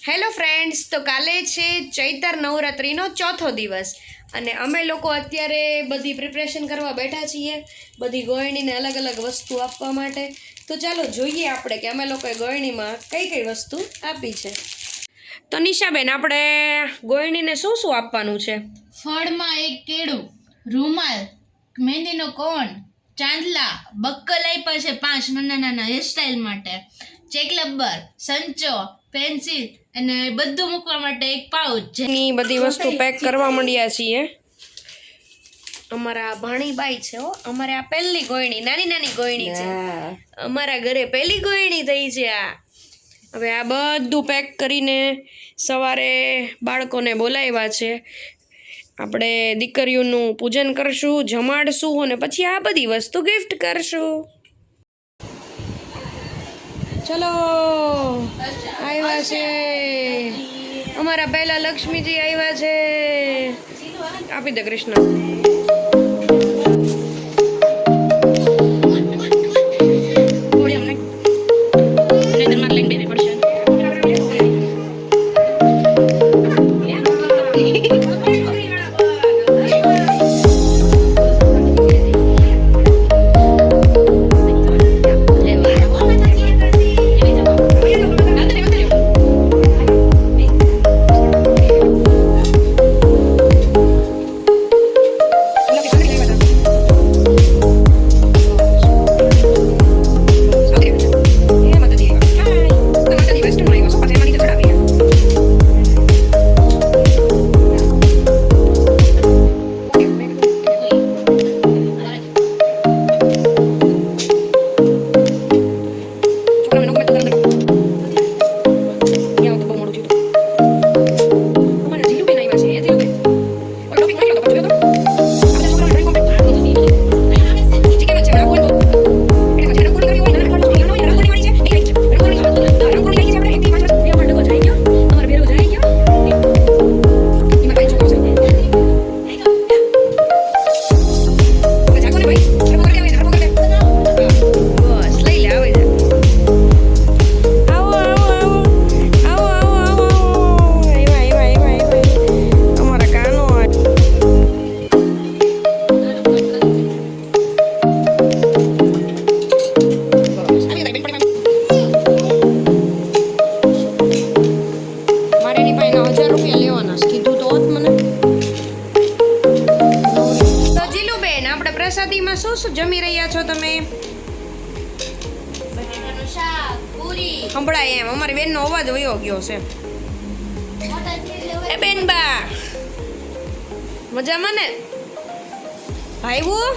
Hello friends, તો કાલે છે ચૈતર નવરાત્રિનો ચોથો દિવસ અને અમે લોકો અત્યારે બધી પ્રિપરેશન કરવા બેઠા છીએ, બધી ગોયણીને અલગ અલગ વસ્તુ આપવા માટે. તો ચાલો જોઈએ આપણે કે અમે લોકોએ ગોયણીમાં કઈ કઈ વસ્તુ આપી છે. તો નિશાબેન, આપણે ગોયણીને શું શું આપવાનું છે? ફળમાં એક કેળું, રૂમાલ, મહેંદીનો કોન, ચાંદલા, બક્કલ આપ્યા છે 5 નાના નાના હેરસ્ટાઈલ માટે, ચેક રબર, સંચો, પેન્સિલ અને બધું મૂકવા માટે એક પાઉચ. જેની બધી વસ્તુ પેક કરવા માંડ્યા છીએ. અમારા ભાણીબાઈ છે હો, અમારે આ પહેલી ગોયણી, નાની નાની ગોયણી છે. અમારા ઘરે પહેલી ગોયણી થઈ છે આ. હવે આ બધું પેક કરીને સવારે બાળકોને બોલાવ્યા છે. આપણે દીકરીઓનું પૂજન કરશું, જમાડશું અને પછી આ બધી વસ્તુ ગિફ્ટ કરશું. ચલો, આવ્યા છે અમારા પહેલા લક્ષ્મીજી આવ્યા છે. આપી દે કૃષ્ણ. પ્રસાદીમાં શું શું જમી રહ્યા છો તમે? બટેટાનું શાક, પૂરી. સંભળાય એમ, અમારી બેનનો અવાજ વયો ગયો છે. એ બેનબા, મજામાં ને? ભાઈવું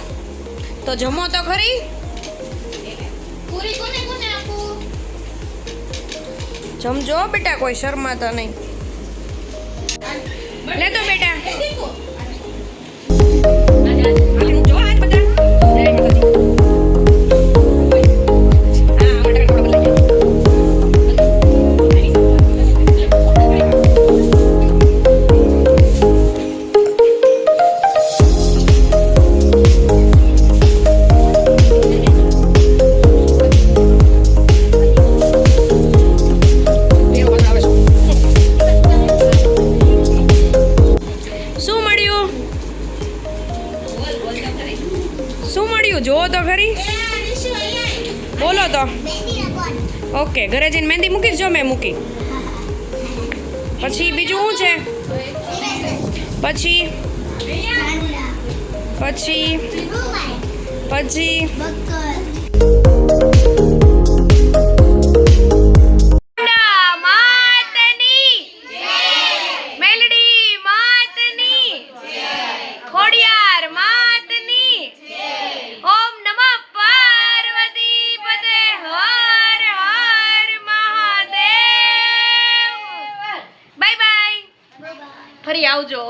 તો જમો તો ખરી. પૂરી કોને કોને આપું? જમજો બેટા, કોઈ શરમાતા નહીં. લે તો બેટા. શું મળ્યું જોવો તો ખરી, બોલો તો. ઓકે, ઘરે જઈને મહેંદી મૂકીશ. જો મેં મૂકી. પછી બીજું શું છે? પછી પછી પછી ફરી આવજો.